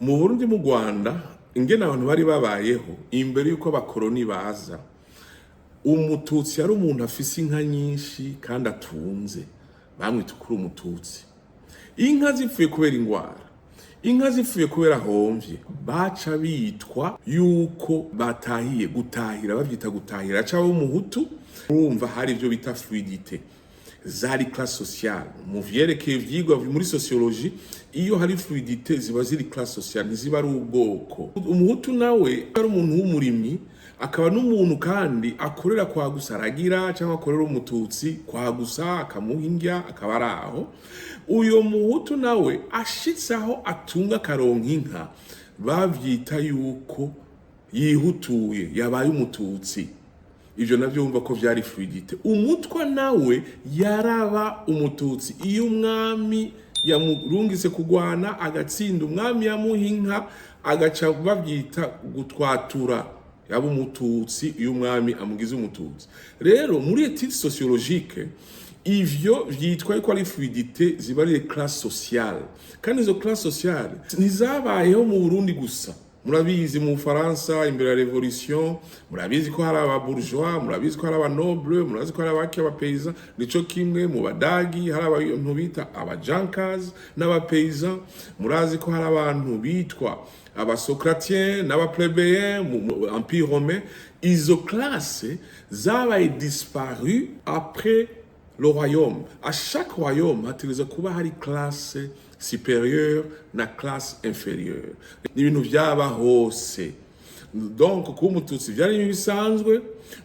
Mu Burundi mu Rwanda ingene abantu bari babayeho imbere yuko abakoroni baza, umututsi yari umuntu afise inka nyinshi kandi atunze, bamwita kuri umututsi. Inka zipfuye kubera ingwara, inka zipfuye kubera homvye, baca bitwa yuko batahiye, gutahira, bavyita gutahira. Aca umuhutu, urumva hari ivyo bita fluidité, zari classe sociale. Mu vyerekeye ivyigwa muri sociologie, iyo hari fluidité ziba ziri classe sociale, ntiziba ari ubwoko. Umuhutu nawe ari umuntu w'umurimyi, akaba n'umuntu kandi akorera kwa gusa, aragira cyangwa akorera umututsi kwa gusa, akamuhinga akaba araho. Uyo muhutu nawe ashitse aho atunga karonka inka, bavyita yuko yihutuye, yabaye umututsi. Ivyo navyo wumva ko vyari fluidité. Umutwa nawe yaraba umututsi. Iyo umwami yamurungise kugwana agatsinda, umwami yamuhinka agaca bavyita gutwatura, yaba umututsi iyo umwami amugize umututsi. Rero muri étude sociologique ivyo vyitwa ko ari fluidité, ziba ari classe sociale. Kandi izo classe sociale ntizabayeho mu Burundi gusa. Murabizi mu Faransa imbere ya revolution, murabizi ko hari aba bourgeois, murabizi ko hari aba noble, murabizi ko hari abaki abapaysan, nico kimwe mu Badagi hari abantu bita aba jankers n'aba paysan, murazi ko hari abantu bitwa aba socratiens n'aba plébéiens mu Empire romain. Izo classe zabaye disparu après le royaume. À chaque royaume hategeza kuba hari classe supérieure na classe inférieure. Ni ibintu vyaba hose. Donc kuba umututsi vyari ibintu bisanzwe,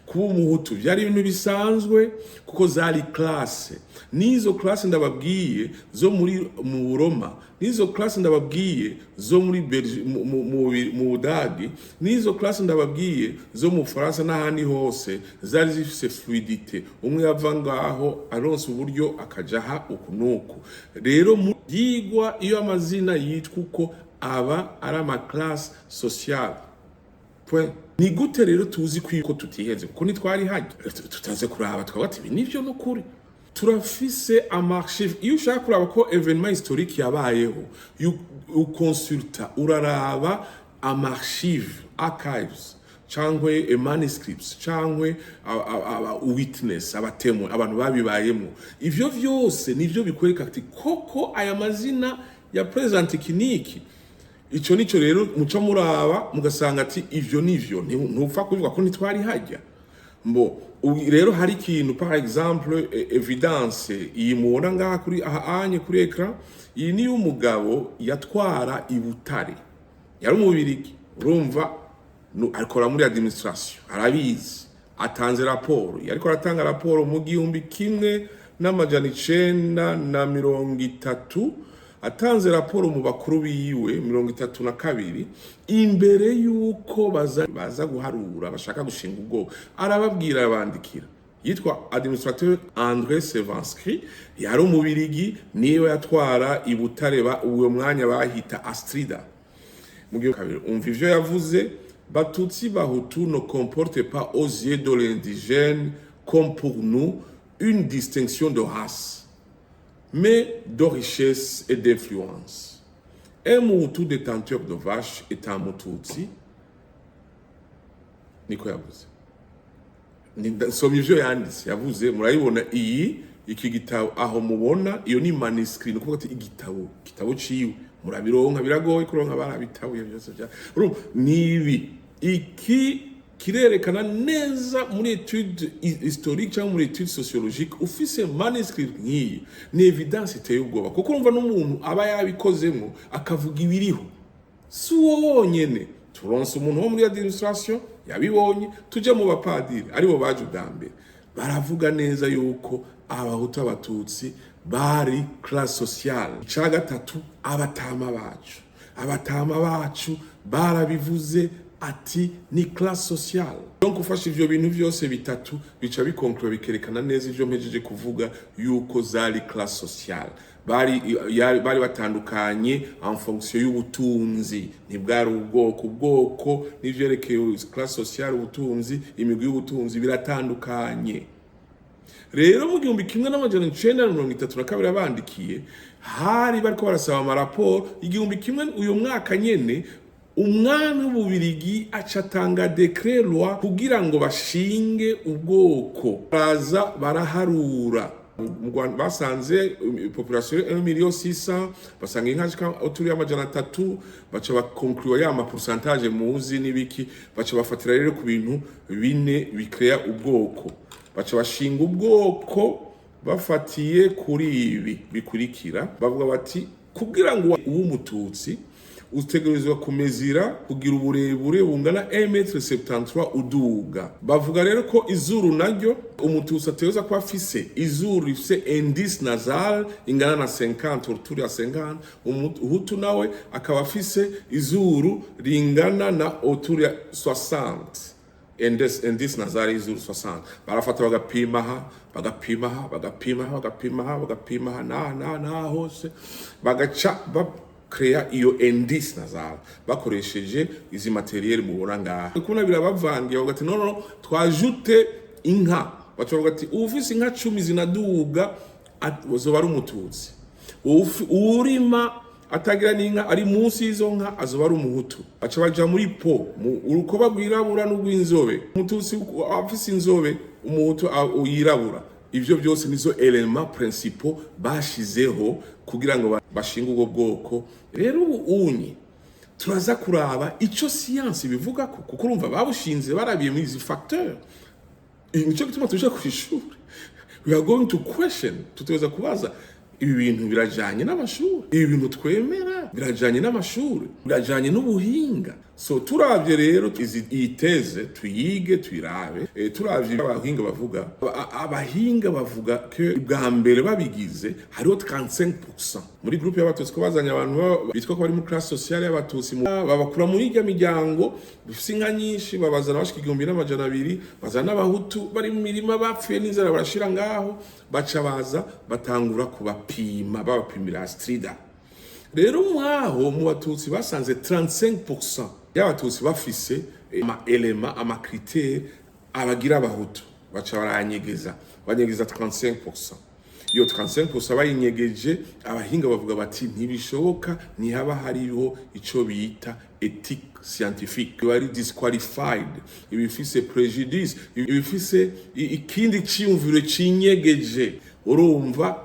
kuba umuhutu vyari ibintu bisanzwe, kuko zari classe. Nizo classe ndababwiye zo mu Roma, nizo classe ndababwiye zo muri mu Budagi, nizo classe ndababwiye zo mu Faransa n'ahandi hose, zari zifise fluidité. Umwe yava ngaho aronse uburyo akajaha ukunuku. Rero mu yigwa iyo amazina yitwa uko aba ari ama classe sociale. Ni gute rero tuzi ko tutiheze, kuko nitwari hajya tutaze kuraba twabati nivyo no kuri. Turafise amarchive. Iyo ushaka kuraba ko événement historique yabayeho, ukonsulta, uraraba amarchive, archives, cyangwe manuscripts, cyangwe witness, abatemwe, abantu babibayemo. Ivyo vyose nivyo bikwereka ati koko aya mazina ya present kiniki. Ico nico rero muca muraba mugasanga ati ivyo nivyo, ntupfa kuvuga ko nitwari hajya. Mbo rero hari ikintu, par exemple evidence iyi mubona ngaha kuri ahanye kuri écran, iyi ni umugabo yatwara ibutare, yari umubirigi, urumva akora muri administration, arabizi, atanze raporo, yariko aratanga raporo mu 1930, atanze raporo mu bakuru biwe 32 imbere yuko baza guharura, bashaka gushinga ubwo, arababwira abandikira. Yitwa administrateur André Sevansky, yari umubirigi, niwe yatwara ibutare, uwo mwanya bahita Astrida. Mugiye kabiri umva ivyo yavuze: Batutsi Bahutu ne comporte pas aux yeux de l'indigène comme pour nous une distinction de race, mais de richesse et d'influence. Un Moutou détenteur de vache est un Moututsi. Niko yavuze. Nsomye ivyo yanditse, yavuze, murayibona iki gitabo aho mubona, iyo ni manuscrit, nukuvuga ati igitabo ciwe murabironka, biragoye kuronka barabitabuye byose bya. Nibi iki kirerekana neza muri étude historique cyangwa muri étude sociologique, ufise manuscrit nk'iyi ni evidence iteye ubwoba, kuko urumva n'umuntu aba yabikozemo akavuga ibiriho. Si uwo wonyene, turonse umuntu wo muri administration yabibonye, tuje mu bapadiri aribo baje ubwambere, baravuga neza yuko abahutu abatutsi bari classe sociale. Ica gatatu, abatama bacu barabivuze ati ni classe sociale. Donc ufashe ivyo bintu vyose bitatu bica bikonkura, bikerekana neza ivyo mpejeje kuvuga yuko zari classe sociale. Bari batandukanye en fonction y'ubutunzi, ntibwari ubwoko n'ivyerekeye classe sociale, ubutunzi, imigwi y'ubutunzi biratandukanye. rero mu 1932 bandikiye hari bariko barasaba amaraporo 1000 uyu mwaka nyene umwami w'ububirigi acatanga decret loi kugira ngo bashinge ubwoko baza baraharura mu Rwanda basanze population 1,600,000 basanga inka autour y'amajana 3 baca bakonclure ya ma pourcentage muzi nibiki baca bafatira rero ku bintu bine bikrea ubwoko baca bashinga ubwoko bafatiye kuri ibi bikurikira bavuga bati kugira ngo uw'umututsi utegerezwa kumezira kugira uburebure bungana 1,73 m uduga bavuga rero ko izuru naryo umututsi ategerezwa kuba afise izuru rifise indice nasal ingana na 50 autour ya 50 umuhutu nawe akaba afise izuru ringana na autour ya 60 indice nasal izuru 60 barafata bagapima na hose bagaca créa iyo indice nasal bakoresheje izi materiel mubona ngaha kuna birabavangiye bavuga ati no twajute inka bavuga ati ufise inka 10 zinaduga azoba ari umututsi urima atagira n'inka ari munsi y'izo nka azoba ari umuhutu baca baja muri po urukoba rwirabura n'urw'inzobe umututsi afise inzobe umuhutu yirabura ivyo byose nizo element principaux bashizeho kugira ngo bashinga ubwo bwoko rero unyi turaza kuraba ico science bivuga kuko urumva babushinze barabiye muri izi facteurs nico gituma tuje kwishura we are going to question tuteza kubaza ibi bintu birajanye n'amashuri ibi bintu twemera birajanye n'amashuri birajanye n'ubuhinga so turavye rero iteze tuyige tuyirabe turavye abahinga bavuga ke bwa mbere babigize hariho 35% muri groupe y'abatutsi ko bazanye abantu bitwa ko bari mu classe sociale y'abatutsi babakura muri irya miryango bifise inka nyinshi babazana bashika 1200 bazana abahutu bari mu mirima bapfuye n'inzara barashira ngaho baca baza batangura kubapima babapimira strida rero mwaho mu batutsi basanze 35% y'abatutsi bafise ama critères abagira abahutu baca baranyegeza 35%. Iyo 35% bayinyegeje abahinga bavuga bati ntibishoboka ntihaba hariho ico bita ethique scientifique bari disqualified ibifise prejudice ibifise ikindi ciyumviro cinyegeje urumva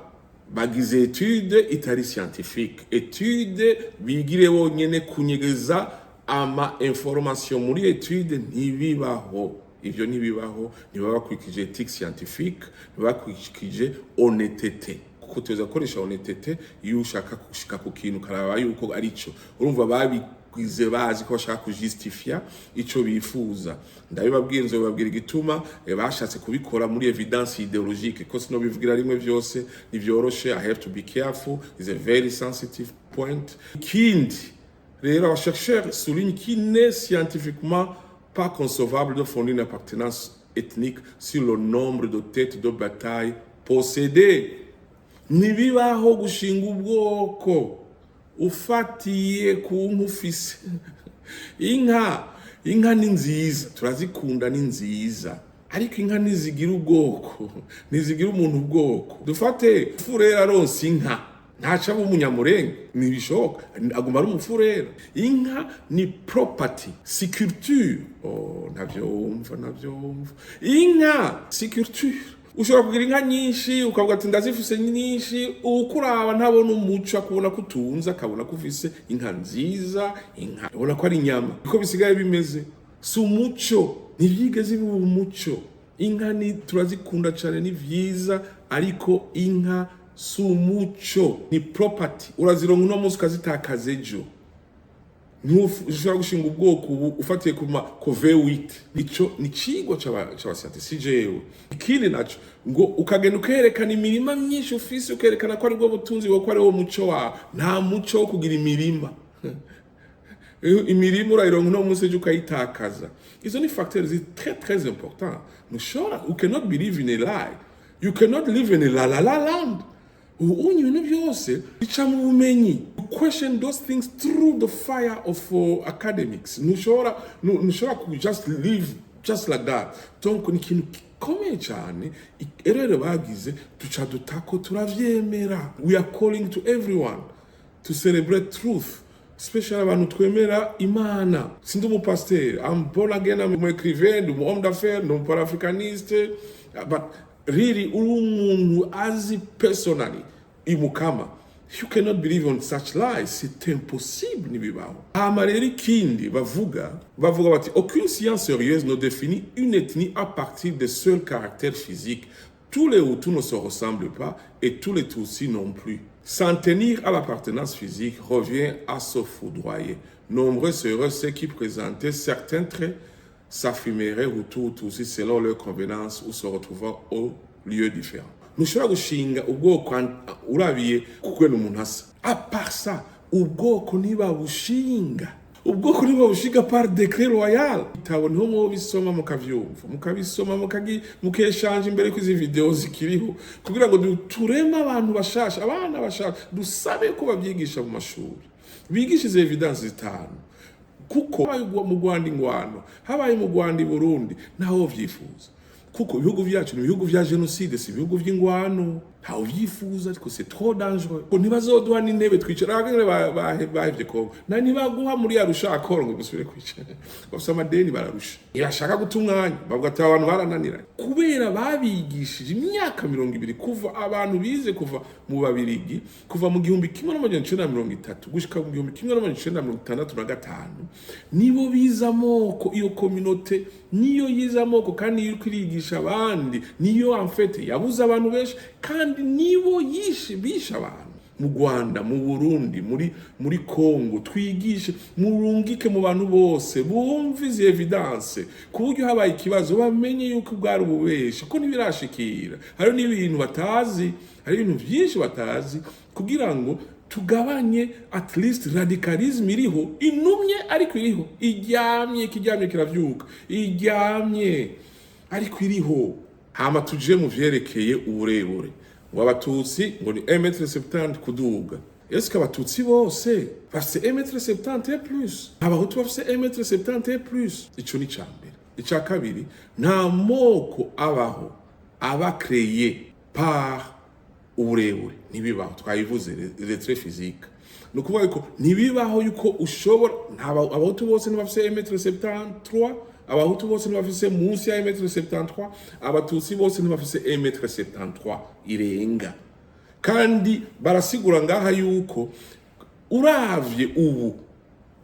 bagize etude itari scientifique etude bigire bonyene kunyegeza ama information muri etude ntibibaho ivyo ntibibaho ntibabakurikije ethique scientifique ntibabakurikije honnêteté kuko tuza gukoresha honnêteté iyo ushaka gushika ku kintu karaba yuko ari cyo urumva babigwize bazi ko bashaka kujustifia ico bifuza ndabibabwira nzobabwira igituma bashatse kubikora muri evidence idéologique ko sino bivugira rimwe vyose nivyoroshe I have to be careful is a very sensitive point kindi rero les chercheurs soulignent qu'il n'est scientifiquement pas concevable de fonder une appartenance ethnique sur le nombre de têtes de bataille possédées. Nibibaho gushinga ubwoko ufatiye ku nkufise. Inka ni nziza, turazikunda ni nziza. Ariko inka nizigira ubwoko, nizigira umuntu ubwoko. Dufate furera aronse inka. Ntaca umunyamurenge nibishoboka aguma ari umufurera inka ni property si culture ntavyumva inka si culture ushobora kugira inka nyinshi ukavuga ati ndazifise nyinshi ukuraba ntabona umuco akubona kutunza akabona kufise inka nziza inka ubona ko ari inyama uko bisigaye bimeze si umuco ntivyigeze biba umuco inka ni turazikunda cyane ni vyiza ariko inka sumucho ni property urazironka uno munsi ukazitakaza ejo ntushobora gushinga ubwoko ufatiye ku V8 ico ni cigwa c'abasante sijewe ikindi naco ngo ukagenda ukerekana imirima myinshi ufise ukerekana ko ari bwo butunzi bwo ko ari wo muco wa nta muco wo kugira imirima imirima urayironka uno munsi ejo ukayitakaza izo ni facteurs très important you cannot believe in a lie you cannot live in a la land ibintu byose bica mu bumenyi question those things through the fire of academics ntushobora just live just like that. Donc ni ikintu gikomeye cyane, rero bagize tuca dutako turavyemera. We are calling to everyone to celebrate truth, especially abantu twemera Imana. Sindi umupasteur, I'm born again, I'm un écrivain, I'm homme d'affaires, I'm panafricaniste, but really umuntu azi personally imukama. You cannot believe on such lies. C'est impossible nibibaho. Hama rero ikindi bavuga bati aucune science sérieuse ne définit une ethnie à partir des seuls caractères physiques. Tous les Hutus ne se ressemblent pas et tous les Tutsis non plus. S'en tenir à l'appartenance physique revient à se foudroyer. Nombreux seraient ceux qui présentaient certains traits, s'affirmeraient Hutus ou Tutsis selon leur convenance ou se retrouvant au lieu différent. Ntushobora gushinga ubwoko urabiye kuko n'umuntu asa. À part ça, ubwoko ntibabushinga par décret royal. Itabo niho mubisoma mukavyumva, mukabisoma mukeshanje imbere kwizi video zikiriho kugira ngo turema abantu bashasha, abana bashasha, dusabe ko babyigisha mu mashuri. Bigisha izo evidence zitanu. Kuko habaye mu Rwanda ingwano, habaye mu Rwanda i Burundi, naho vyifuza. Kuko ibihugu byacu ni ibihugu vya genocide, si ibihugu vy'ingwano. Ntawe vyifuza, ariko c'est trop dangereux. Ko ntibazoduha n'intebe twicara bahevye ko na nibaguha muri Arusha akoro ngo musubire kwicara. Bafise amadeni bararusha. Irashaka guta umwanya, bavuga ati abantu barananira. Kubera babigishije imyaka 20 kuva abantu bize kuva mu Babirigi, kuva mu 1930 gushika mu 1965 nibo biza amoko, iyo communauté niyo yiza amoko kandi iyo kwirigisha abandi, niyo en fait yabuze abantu benshi kandi nibo bisha abantu. Mu Rwanda, mu Burundi, muri Congo twigishe murungike mu bantu bose bumva izi evidence ku buryo habaye ikibazo bamenye yuko bwari ububesha ko ntibirashikira. Hari n'ibintu batazi, hari ibintu byinshi batazi kugira ngo tugabanye at least radicalism iriho, inumye ariko iriho, iryamye kiravyuka, iryamye ariko iriho. Hama tuje mu vyerekeye uburebure. Wabatutsi ngo ni 1,70 m kuduga. Est-ce que abatutsi bose bafise 1,70 m et plus? Abahutu bafise 1,70 m et plus? Ico ni cambere. Ica kabiri, nta moko abaho aba créé par uburebure. Nibibaho twayivuze les traits physiques. Nukuvuga ko nibibaho yuko ushobora abahutu bose ntibafise 1,73 m, abahutu bose ntibafise munsi ya 1,73 m, abatutsi bose ntibafise 1,73 m irenga. Kandi barasigura ngaha yuko uravye ubu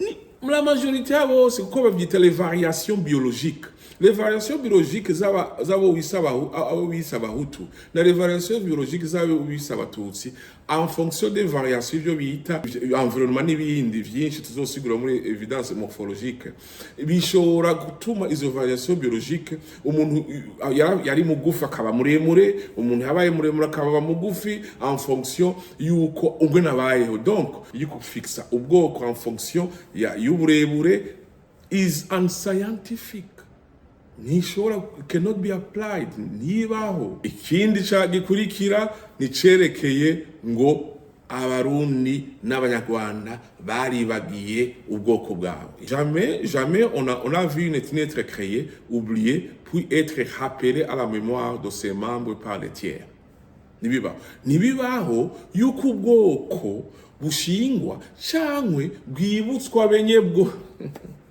ni la majorité ya bose kuko bavyita les variations biologiques. Les variations biologiques zabo wisa abahutu na les variations biologiques zabo wisa abatutsi en fonction des variations byo bita environnement n'ibindi vyinshi tuzosigura muri evidence morphologique bishobora gutuma izo variations biologiques umuntu yari mugufi akaba muremure, umuntu yabaye muremure akaba mugufi en fonction yuko ubwo nabayeho. Donc yuko fixa ubwoko en fonction y'uburebure is unscientific. Nishobora cannot be applied, nibaho. Ikindi gikurikira ni cerekeye ngo abarundi n'abanyarwanda baribagiye ubwoko bwabo. Jamais on a vu une ethnie être créée, oubliée, puis être rappelée à la mémoire de ses membres par les tiers. Nibibaho yuko ubwoko bushingwa cyangwe bwibutswa benye bwo.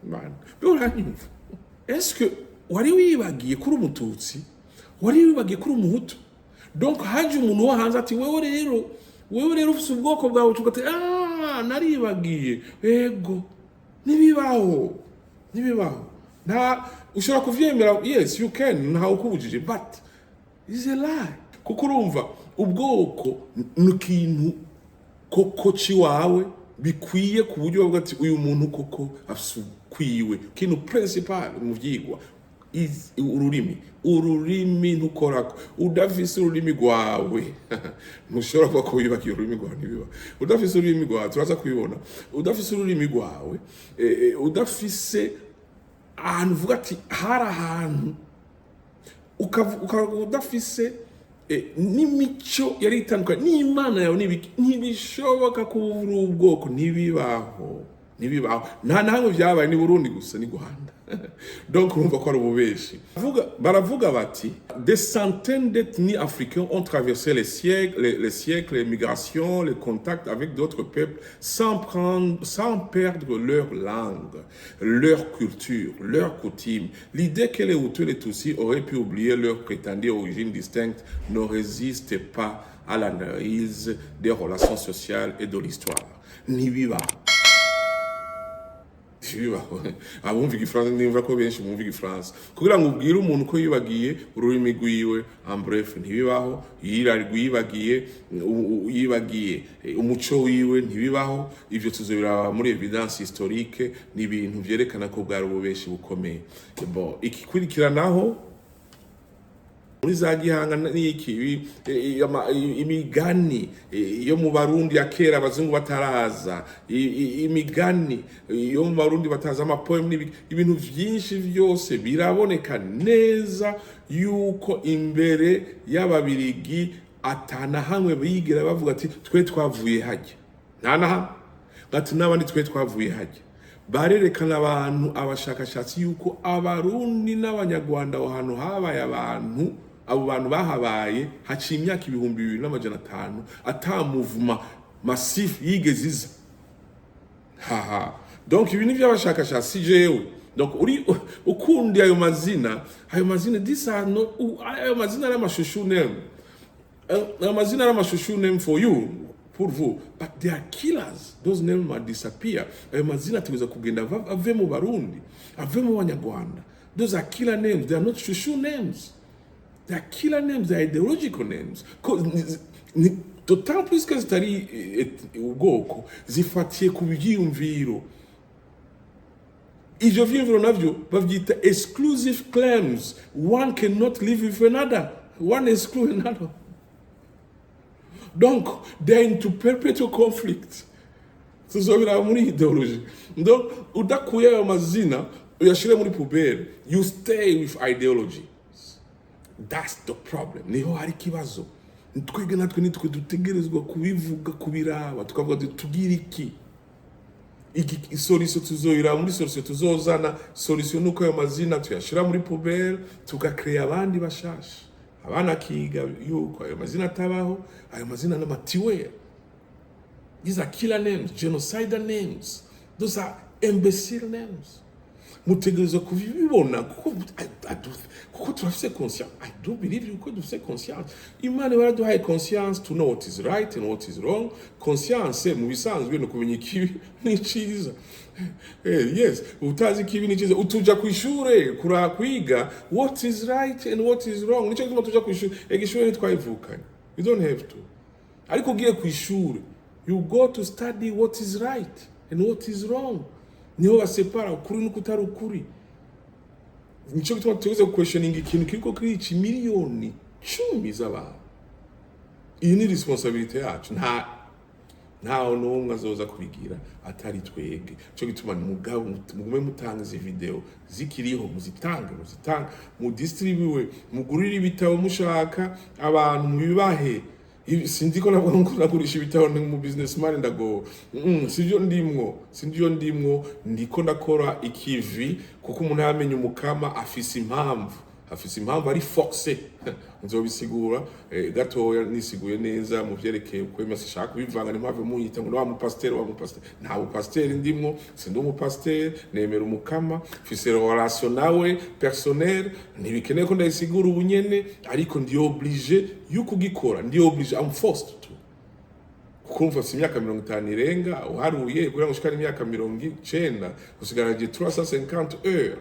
Man, uranyumva? Est-ce que wari wibagiye kuri umututsi, wari wibagiye kuri umuhutu? Donc haje umuntu wo hanze ati wewe rero ufite ubwoko bwawe, tugate naribagiye. Ego nibibaho nta ushobora kuvyemera. Yes you can, nta ukubujije, but is a lie. Kuko urumva ubwoko nukintu koko ciwawe bikwiye ku buryo bavuga ati uyu muntu koko afukwiwe. Kintu principal mu vyigwa is ururimi ntukorako. Udafise ururimi rwawe ntushobora kuba ko wibagiye ururimi rwawe. Nibiba udafise ururimi rwawe turaza kubibona. Udafise ururimi rwawe udafise ahantu uvuga ati hari ahantu udafise n'imico yari itandukanye n'Imana yawe ntibishoboka kubura ubwoko. Nibibaho ntibibaho nta nahamwe vyabaye ni Burundi gusa ni Rwanda donc urumva ko ari ububeshi baravuga bati des centaines d'ethnies africaines ont traversé les siècles, les migrations, les contacts avec d'autres peuples sans perdre leur langue, leur culture, leurs coutumes. L'idée que les Hutus et les Tutsis auraient pu oublier leur prétendue origine distincte ne résiste pas à l'analyse des relations sociales et de l'histoire. Ntibibaho abumva igifaransa nimva ko benshi bumva igifaransa kugira ngo ubwire umuntu ko yibagiye ururimi rwiwe en bref ntibibaho yibagiye umuco wiwe ntibibaho ivyo tuzobiraba muri evidence historique ni ibintu vyerekana ko bwari ububeshi bukomeye bon ikikurikiranaho muri za Gihanga n'iki imigani yo mu Barundi ya kera abazungu bataraza imigani yo mu Barundi bataza amapoem ibintu vyinshi vyose biraboneka neza yuko imbere y'ababirigi atana hamwe bigera bavuga ati twe twavuye hajya nta gati n'abandi twe twavuye hajya barerekana abantu abashakashatsi yuko abarundi n'abanyarwanda aho hantu habaye abantu abo bantu bahabaye haciye imyaka 2500 ata mouvement massif yigeze iza donc ibi ni by'abashakashatsi jewe donc uri ukundi ayo mazina disano ayo mazina ari amashushu name ayo mazina ari amashushu name for you pour vous but they are killers. Those names might disappear. Ayo mazina tuweza kugenda ave mu Barundi ave mu Banyarwanda. Those are killer names. They are not shushu names. They are killer names. They are ideological names. D'autant plus que zitari ubwoko zifatiye ku byiyumviro. Ivyo vyiyumviro navyo bavyita exclusive claims. One cannot live with another. One excludes another. Donc, they're into perpetual conflict. Tuzobira muri ideology. Donc, udakuye ayo mazina uyashire muri pubere. You stay with ideology. That's the problem. Niho hari kibazo. Twege natwe nitwe dutegerezwa kubivuga kubiraba tukavuga tugira iki solution tuzoira muri solution tuzozana solution nuko ayo mazina tuyashira muri pubere tugakreya abandi bashasha. Abana kiga yuko ayo mazina atabaho ayo mazina n'amatiwe. These are killer names, genocidal names. Those are imbecile names. Mutegereza kubibona kuko turafise conscience. I do believe you could have conscience. Imana baraduhaye conscience to know what is right and what is wrong. Conscience mu bisanzwe no kumenya ikibi n'iciza. Yes, utazi kibi n'iciza utuja kwishure kwiga what is right and what is wrong. Nico gituma tuja kwishure egishure ntitwayivukanye. You don't have to. Ariko ugiye kwishure you go to study what is right and what is wrong. Niho basepara ukuri n'ukutari ukuri. Nico gituma tuweze questioning ikintu kiriko kirica miliyoni 10 z'abantu. Iyi ni responsibility yacu. Ntaho n'umwe azoza kubigira atari twege. Nico gituma mugume mutanga izi video zikiriho muzitanga mu distribute mugurira ibitabo mushaka abantu mubibahe. Sindiko nagurisha ibitabo mu businessman ndago sindiyo ndimwo ndiko ndakora ikivi kuko umuntu yamenye umukama afise impamvu ari foxe nzobisigura gatoya nisiguye neza mu vyerekeye uko imase shaka bivanga n'impamvu muyita ngo wa mu pasteur nta bu pasteur ndimwo sindi umu pasteur nemera umukama fise relation nawe personnel ntibikeneye ko ndayisigura ubunyene ariko ndi obligé yuko gikora ndi obligé I'm forced to kumva afite imyaka 50 irenga uharuye kugira ngo ushikane imyaka 90 usigaraje 350 heures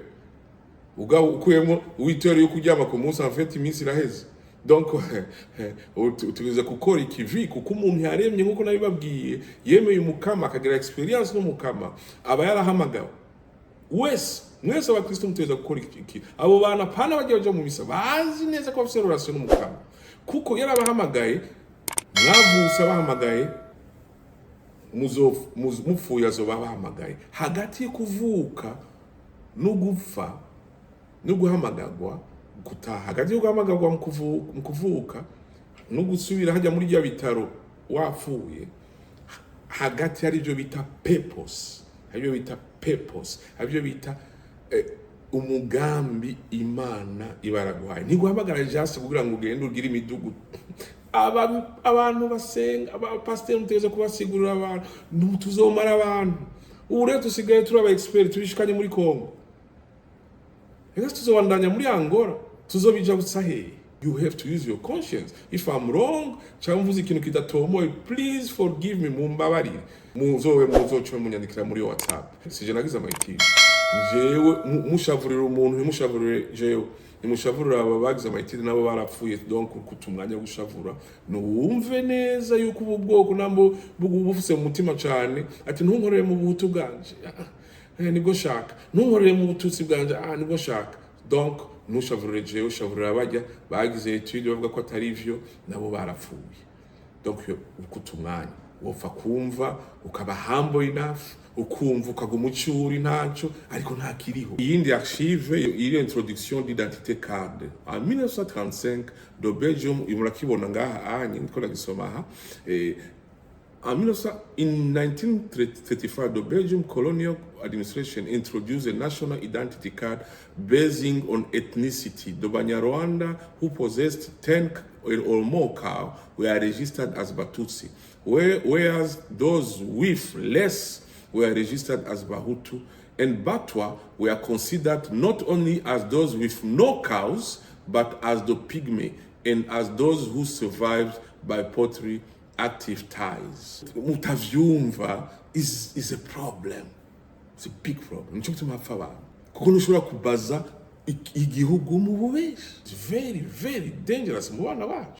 ugaho ukuyemo witero yo kuryama ku munsi en fait iminsi iraheze. Donc utubiza gukora ikivi kuko umuntu yaremye nkuko nabibabwiye yemeye umukama akagira experience n'umukama aba yarahamagawe mwese abakristo muteza gukora iki abo bana pana bajya mu misa bazi neza ko bafite relation n'umukama kuko yarabahamagaye mwavuse bahamagaye mupfuye azobahamagaye hagati yo kuvuka no gupfa no guhamagagwa gutaha hagati yo guhamagagwa mu kuvuka no gusubira hajya muri bya bitaro wapfuye hagati ari byo bita purpose haribyo bita purpose, haribyo bita umugambi Imana ibaraguhaye. Ntiguhamagara just kugira ngo ugende ugire imidugudu. Abantu basenga, abapasiteri mutegeze kubasigurira abantu, tuzomara abantu. Ubu rero tusigaye turi aba expert turishikanye muri Kongo. Ega tuzobandanya muri Angola, tuzobija gutsahe. You have to use your conscience. If I'm wrong, cyangwa mvuze ikintu kidatomoye, please forgive me, mumbabarire. Muzoce munyandikira muri WhatsApp. Sije nagize amayitiri. Jewe mushavurira umuntu, ntimushavurire jewe. Nimushavurira aba bagize amayitiri nabo barapfuye, donc kutumwanya gushavura. Nuwumve neza yuko ubu bwoko nambo bufise mu mutima cyane, ati ntunkorere mu buhutu bwanje. Nibwo shaka. Ntunkorere mu bututsi bwanje, nibwo shaka. Donc nushavurire jewe, ushavurira abajya bagize etude bavuga ko atari ivyo nabo barapfuye. Donc ukutumwanya wopfa kumva ukaba humble enough ukumva ukaguma ucuri ntaco ariko ntakiriho. Iyindi archive iri introduction d'identité card en 1935 de Belgium, imurakibona ngaha anye niko nagisoma aha. In 1935, the Belgian colonial administration introduced a national identity card basing on ethnicity. The Banyarwanda who possessed 10 or more cows were registered as Batutsi, whereas those with less were registered as Bahutu, and Batwa were considered not only as those with no cows, but as the pygmy and as those who survived by pottery active ties. Mutavyumva is a problem. It's a big problem. Nico gituma hapfa abantu. Kuko ntushobora kubaza igihugu mu bubeshi. It's very, very dangerous mu bana bacu.